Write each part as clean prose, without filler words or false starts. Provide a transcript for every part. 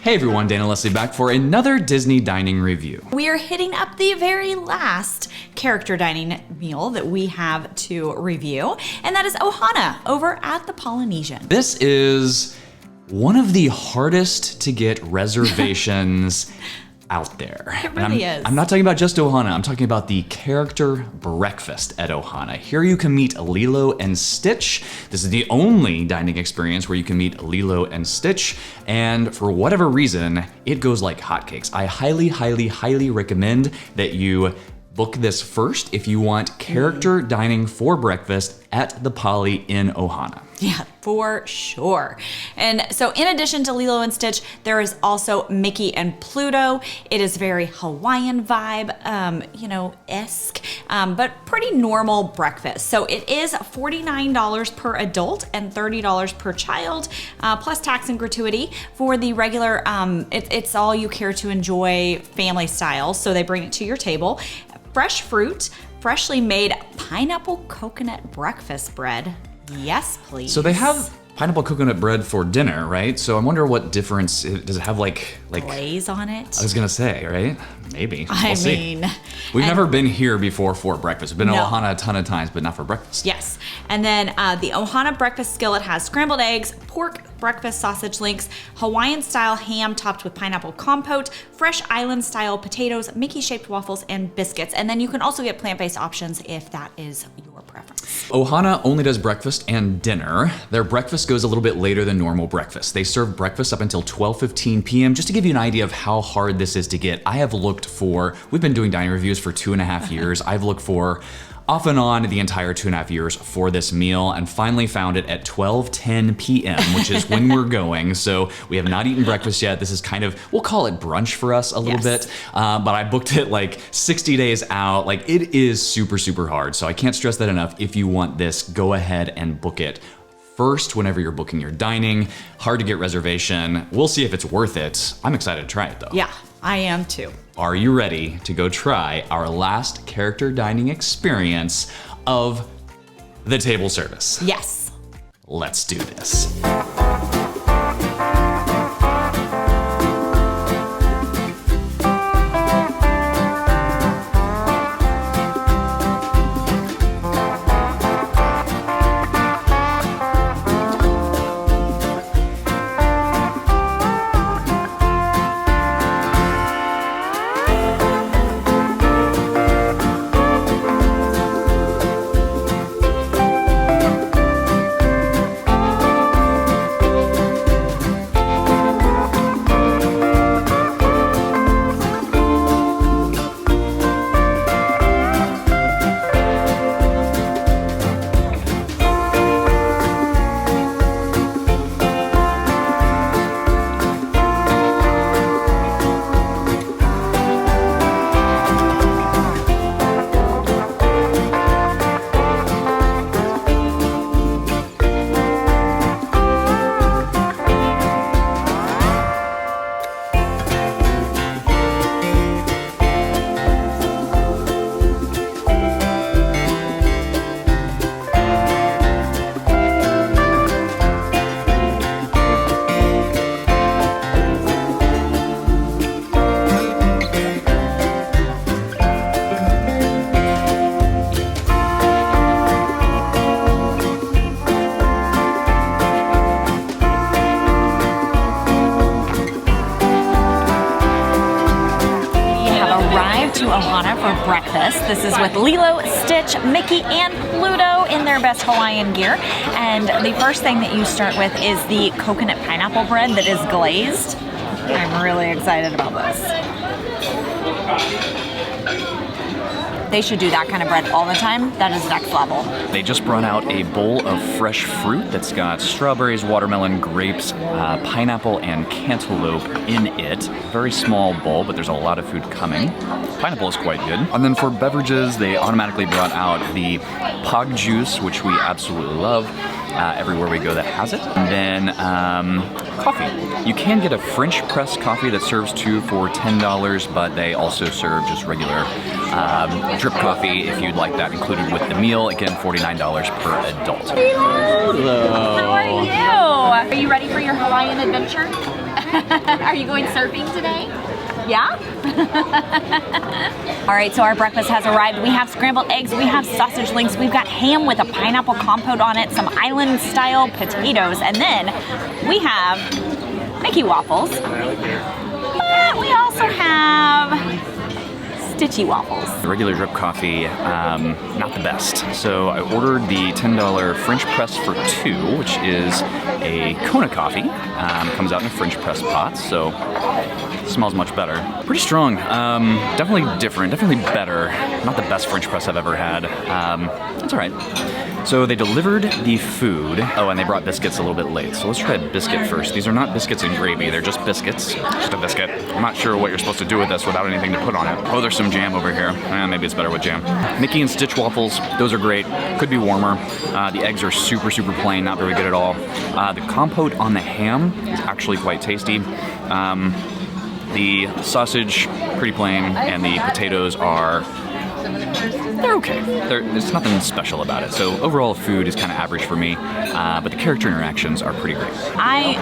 Hey everyone, Dan and Leslie back for another Disney dining review. We are hitting up the very last character dining meal that we have to review, and that is Ohana over at the Polynesian. This is one of the hardest to get reservations out there. It really is. I'm not talking about just Ohana, I'm talking about the character breakfast at Ohana. Here you can meet Lilo and Stitch. This is the only dining experience where you can meet Lilo and Stitch, and for whatever reason, it goes like hotcakes. I highly recommend that you book this first if you want character dining for breakfast at the Poly in Ohana. Yeah, for sure. And so in addition to Lilo and Stitch, there is also Mickey and Pluto. It is very Hawaiian vibe, esque, but pretty normal breakfast. So it is $49 per adult and $30 per child, plus tax and gratuity. For the regular, it's all you care to enjoy family style. So they bring it to your table. Fresh fruit, freshly made pineapple coconut breakfast bread. Yes, please. So they have pineapple coconut bread for dinner, right? So I wonder what difference, does it have like glaze on it? I was gonna say, right? Maybe. We'll see. We've never been here before for breakfast. We've been to No. Ohana a ton of times, but not for breakfast. Yes. And then the Ohana breakfast skillet has scrambled eggs, pork breakfast sausage links, Hawaiian style ham topped with pineapple compote, fresh island style potatoes, Mickey shaped waffles, and biscuits. And then you can also get plant-based options if that is your preference. Ohana only does breakfast and dinner. Their breakfast goes a little bit later than normal breakfast. They serve breakfast up until 12:15 p.m. Just to give you an idea of how hard this is to get, I have looked for, we've been doing dining reviews for 2.5 years. I've looked for off and on the entire 2.5 years for this meal and finally found it at 12:10 p.m., which is when we're going. So we have not eaten breakfast yet. This is kind of, we'll call it brunch for us a little bit, but I booked it like 60 days out. Like it is super hard. So I can't stress that enough. If you want this, go ahead and book it first whenever you're booking your dining. Hard to get reservation. We'll see if it's worth it. I'm excited to try it though. Yeah, I am too. Are you ready to go try our last character dining experience of the table service? Yes. Let's do this. To Ohana for breakfast. This is with Lilo, Stitch, Mickey, and Pluto in their best Hawaiian gear. And the first thing that you start with is the coconut pineapple bread that is glazed. I'm really excited about this. They should do that kind of bread all the time. That is next level. They just brought out a bowl of fresh fruit that's got strawberries, watermelon, grapes, pineapple, and cantaloupe in it. Very small bowl, but there's a lot of food coming. Pineapple is quite good. And then for beverages, they automatically brought out the pog juice, which we absolutely love. Everywhere we go that has it. And then coffee. You can get a French press coffee that serves two for $10, but they also serve just regular drip coffee if you'd like that included with the meal. Again, $49 per adult. Hello. How are you? Are you ready for your Hawaiian adventure? Are you going surfing today? Yeah? All right, so our breakfast has arrived. We have scrambled eggs, we have sausage links, we've got ham with a pineapple compote on it, some island-style potatoes, and then we have Mickey waffles. But we also have Stitchy waffles. The regular drip coffee, not the best. So I ordered the $10 French press for 2, which is a Kona coffee. Comes out in a French press pot, so smells much better. Pretty strong. Definitely different, definitely better. Not the best French press I've ever had. It's all right. So they delivered the food. Oh, and they brought biscuits a little bit late. So let's try a biscuit first. These are not biscuits and gravy. They're just biscuits. Just a biscuit. I'm not sure what you're supposed to do with this without anything to put on it. Oh, there's some jam over here. Maybe it's better with jam. Mickey and Stitch waffles. Those are great. Could be warmer. The eggs are super, super plain. Not very good at all. The compote on the ham is actually quite tasty. The sausage, pretty plain. And the potatoes are... they're okay. There's nothing special about it. So overall, food is kind of average for me, but the character interactions are pretty great. I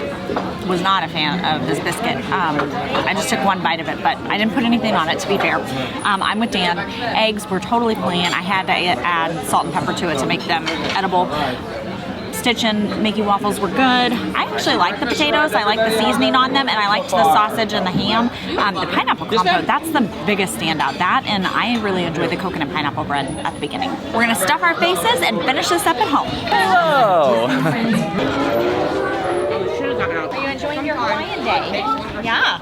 was not a fan of this biscuit. I just took one bite of it, but I didn't put anything on it, to be fair. I'm with Dan. Eggs were totally plain. I had to add salt and pepper to it to make them edible. Stitch and Mickey waffles were good. I actually like the potatoes. I like the seasoning on them, and I liked the sausage and the ham. The pineapple compote, that's the biggest standout. That, and I really enjoyed the coconut pineapple bread at the beginning. We're gonna stuff our faces and finish this up at home. Hello! Are you enjoying your Hawaiian day? Yeah.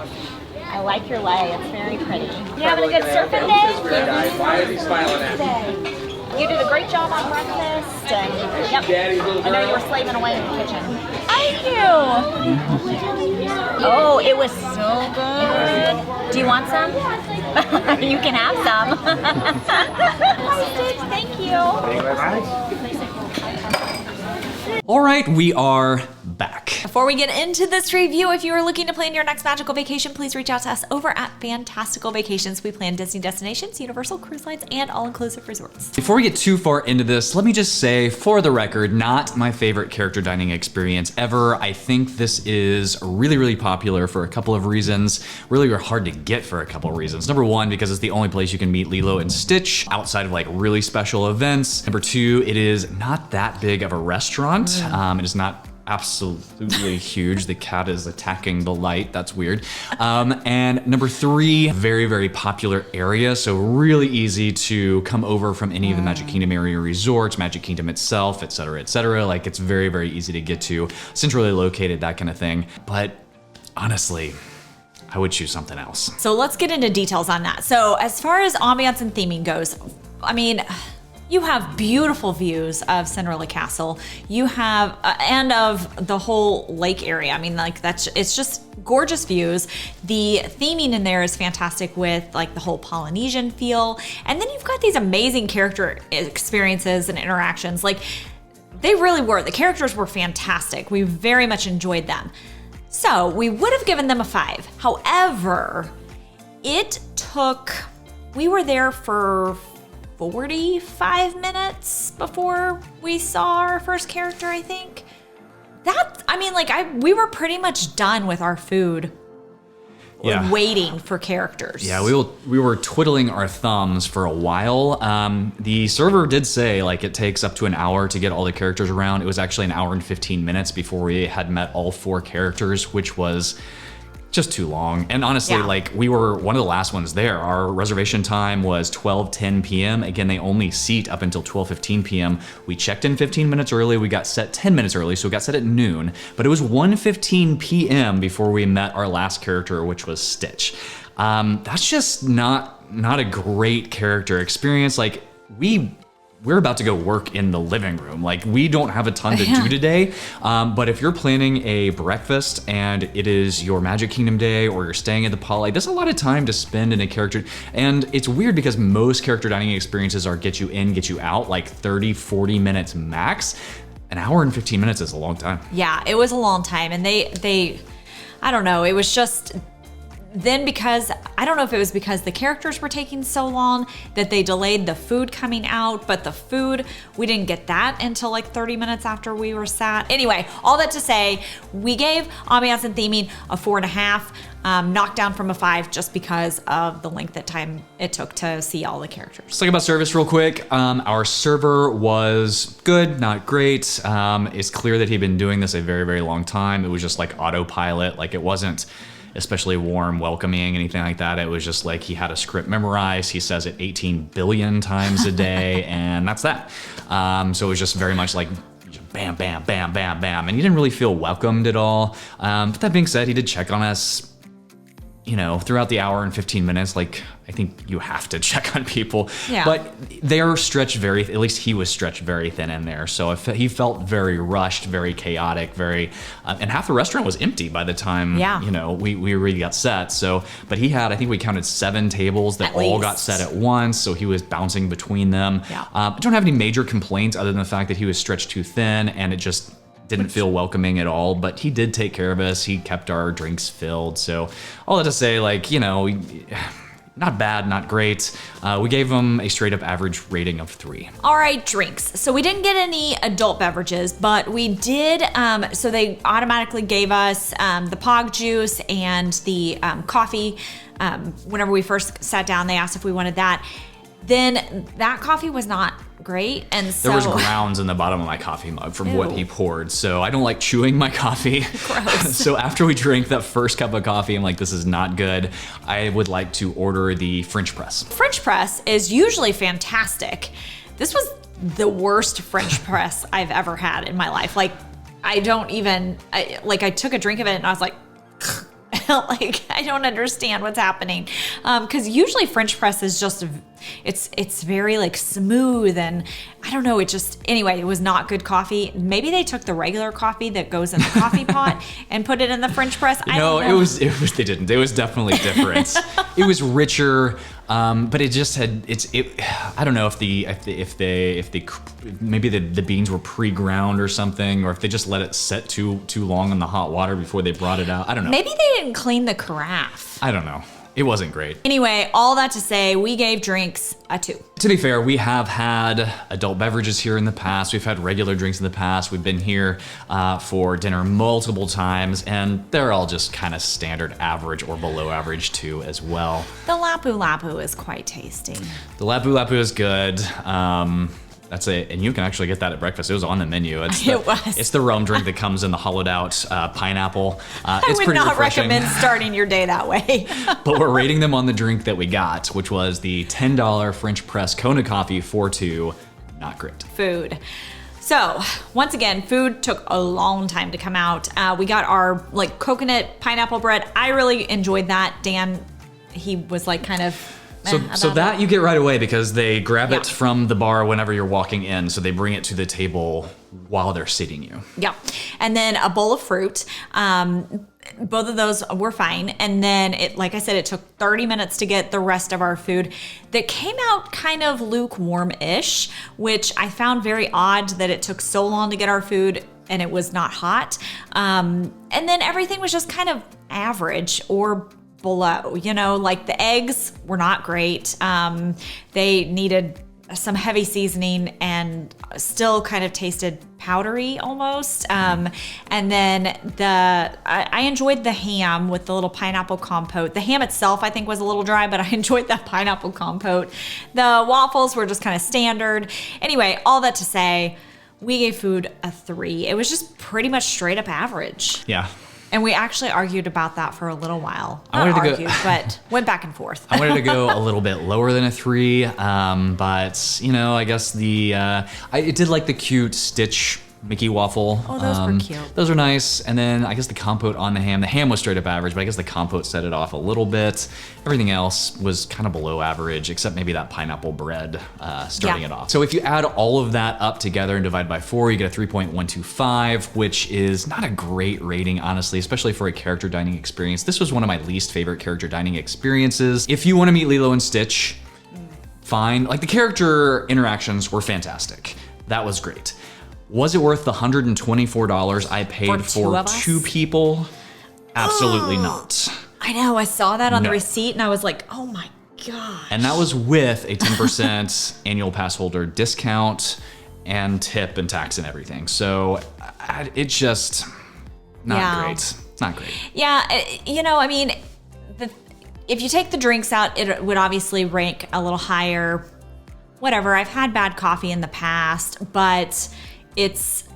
I like your lei. It's very pretty. You having a good surfing day? Why is he smiling at me? You did a great job on breakfast. And, yep. I know you were slaving away in the kitchen. Thank you. Oh, it was so good. Do you want some? You can have some. Thank you. All right, we are back. Before we get into this review, if you are looking to plan your next magical vacation, please reach out to us over at Fantastical Vacations. We plan Disney destinations, Universal cruise lines, and all-inclusive resorts. Before we get too far into this, let me just say, for the record, not my favorite character dining experience ever. I think this is really, really popular for a couple of reasons. Really hard to get for a couple of reasons. Number one, because it's the only place you can meet Lilo and Stitch outside of like really special events. Number two, it is not that big of a restaurant. It is not absolutely huge. The cat is attacking the light. That's weird. And number three, very, very popular area. So really easy to come over from any of the Magic Kingdom area resorts, Magic Kingdom itself, et cetera, et cetera. Like it's very, very easy to get to, centrally located, that kind of thing. But honestly, I would choose something else. So let's get into details on that. So as far as ambiance and theming goes, I mean, you have beautiful views of Cinderella Castle. You have, and of the whole lake area. I mean, like it's just gorgeous views. The theming in there is fantastic with like the whole Polynesian feel. And then you've got these amazing character experiences and interactions. Like they really were. The characters were fantastic. We very much enjoyed them. So we would have given them a 5. However, we were there for 45 minutes before we saw our first character, I think. We were pretty much done with our food. Yeah. Waiting for characters. Yeah, we were twiddling our thumbs for a while. The server did say like it takes up to an hour to get all the characters around. It was actually an hour and 15 minutes before we had met all 4 characters, which was just too long. And honestly, like we were one of the last ones there. Our reservation time was 12:10 p.m. Again, they only seat up until 12:15 p.m. We checked in 15 minutes early. We got set 10 minutes early, so we got set at noon. But it was 1:15 p.m. before we met our last character, which was Stitch. That's just not a great character experience. Like we're about to go work in the living room. Like we don't have a ton to do today. But if you're planning a breakfast and it is your Magic Kingdom day or you're staying at the Poly, there's a lot of time to spend in a character. And it's weird because most character dining experiences are get you in, get you out, like 30, 40 minutes max. An hour and 15 minutes is a long time. Yeah, it was a long time. And they I don't know, it was just, then because, I don't know if it was because the characters were taking so long that they delayed the food coming out, but the food, we didn't get that until like 30 minutes after we were sat. Anyway, all that to say, we gave Ambiance and Theming a 4.5, knocked down from a 5 just because of the length of time it took to see all the characters. Let's talk about service real quick. Our server was good, not great. It's clear that he'd been doing this a very, very long time. It was just like autopilot, like it wasn't especially warm, welcoming, anything like that. It was just like he had a script memorized. He says it 18 billion times a day, and that's that. So it was just very much like bam, bam, bam, bam, bam, and he didn't really feel welcomed at all. But that being said, he did check on us, you know, throughout the hour and 15 minutes. Like, I think you have to check on people. Yeah. But they are stretched very, at least he was stretched very thin in there. So if he felt very rushed, very chaotic, very, and half the restaurant was empty by the time, you know, we really got set. So, but he had, I think we counted 7 tables that all got set at once. So he was bouncing between them. Yeah. I don't have any major complaints other than the fact that he was stretched too thin and it just didn't feel welcoming at all, but he did take care of us. He kept our drinks filled. So all that to say, like, you know, not bad, not great. We gave him a straight up average rating of 3. All right, drinks. So we didn't get any adult beverages, but we did, so they automatically gave us the Pog juice and the coffee. Whenever we first sat down, they asked if we wanted that. Then that coffee was not great, and so there was grounds in the bottom of my coffee mug from what he poured, so I don't like chewing my coffee. Gross. So after we drank that first cup of coffee, I'm like, this is not good. I would like to order the French press. French press is usually fantastic. This was the worst French press I've ever had in my life. Like, I took a drink of it and I was like, like, I don't understand what's happening. Because usually French press is just, it's very like smooth and I don't know, anyway, it was not good coffee. Maybe they took the regular coffee that goes in the coffee pot and put it in the French press. I don't know. They didn't. It was definitely different. It was richer, but it just had, I don't know if maybe the beans were pre-ground or something, or if they just let it set too long in the hot water before they brought it out. I don't know. Maybe they didn't clean the carafe. I don't know. It wasn't great. Anyway, all that to say, we gave drinks a 2. To be fair, we have had adult beverages here in the past. We've had regular drinks in the past. We've been here for dinner multiple times, and they're all just kind of standard average or below average too as well. The Lapu Lapu is quite tasty. The Lapu Lapu is good. That's and you can actually get that at breakfast. It was on the menu. It was. It's the rum drink that comes in the hollowed out pineapple. I it's would pretty not refreshing. recommend starting your day that way. But we're rating them on the drink that we got, which was the $10 French press Kona coffee for 2. Not great. Food. So once again, food took a long time to come out. We got our like coconut pineapple bread. I really enjoyed that. Dan, he was like kind of So that you get right away because they grab it from the bar whenever you're walking in. So they bring it to the table while they're seating you. Yeah. And then a bowl of fruit. Both of those were fine. And then like I said, it took 30 minutes to get the rest of our food that came out kind of lukewarm-ish, which I found very odd that it took so long to get our food and it was not hot. And then everything was just kind of average or below, you know, like the eggs were not great. They needed some heavy seasoning and still kind of tasted powdery almost. And then I enjoyed the ham with the little pineapple compote. The ham itself I think was a little dry, but I enjoyed that pineapple compote. The waffles were just kind of standard. Anyway, all that to say, we gave food a 3. It was just pretty much straight up average. Yeah. And we actually argued about that for a little while. But went back and forth. I wanted to go a little bit lower than a 3, but you know, I guess I did like the cute Stitch Mickey waffle. Oh, those were cute. Those are nice. And then I guess the compote on the ham. The ham was straight up average, but I guess the compote set it off a little bit. Everything else was kind of below average, except maybe that pineapple bread starting it off. So if you add all of that up together and divide by 4, you get a 3.125, which is not a great rating, honestly, especially for a character dining experience. This was one of my least favorite character dining experiences. If you want to meet Lilo and Stitch, fine. Like, the character interactions were fantastic. That was great. Was it worth the $124 I paid for 2 people? Absolutely not. I I know, I saw that on the No. receipt and I was like, oh my gosh. And that was with a 10% annual pass holder discount and tip and tax and everything. So it's just not great. It's not great. Yeah, I mean, if you take the drinks out, it would obviously rank a little higher. Whatever, I've had bad coffee in the past, but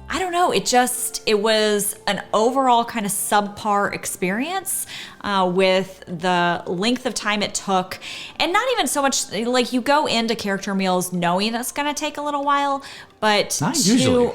I don't know, it was an overall kind of subpar experience with the length of time it took. And not even so much, like you go into character meals knowing that's gonna take a little while, but Not usually.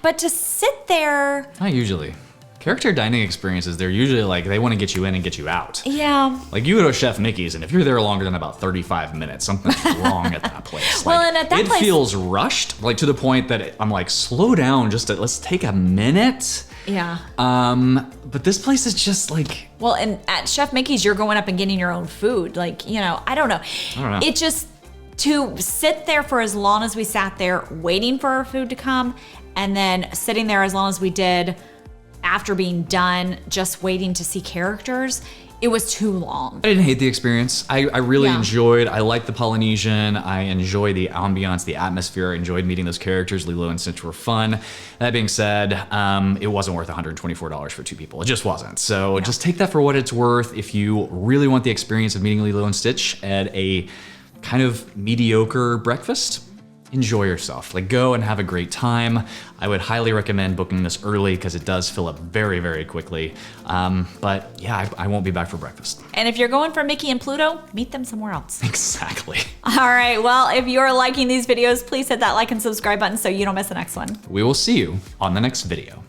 But to sit there. Not usually. Character dining experiences, they're usually like, they want to get you in and get you out. Yeah. Like you go to Chef Mickey's, and if you're there longer than about 35 minutes, something's wrong at that place. Well, Like, and at that it place- feels rushed, like to the point that I'm like, slow down, let's take a minute. Yeah. But this place is just like, Well, and at Chef Mickey's, you're going up and getting your own food. Like, I don't know. It just, to sit there for as long as we sat there waiting for our food to come, and then sitting there as long as we did after being done, just waiting to see characters, it was too long. I didn't hate the experience. I really Yeah. enjoyed, I liked the Polynesian. I enjoy the ambiance, the atmosphere. I enjoyed meeting those characters. Lilo and Stitch were fun. That being said, it wasn't worth $124 for 2 people. It just wasn't. So just take that for what it's worth. If you really want the experience of meeting Lilo and Stitch at a kind of mediocre breakfast, enjoy yourself. Like, go and have a great time. I would highly recommend booking this early because it does fill up very, very quickly. But yeah, I won't be back for breakfast. And if you're going for Mickey and Pluto, meet them somewhere else. Exactly. All right, well, if you're liking these videos, please hit that like and subscribe button so you don't miss the next one. We will see you on the next video.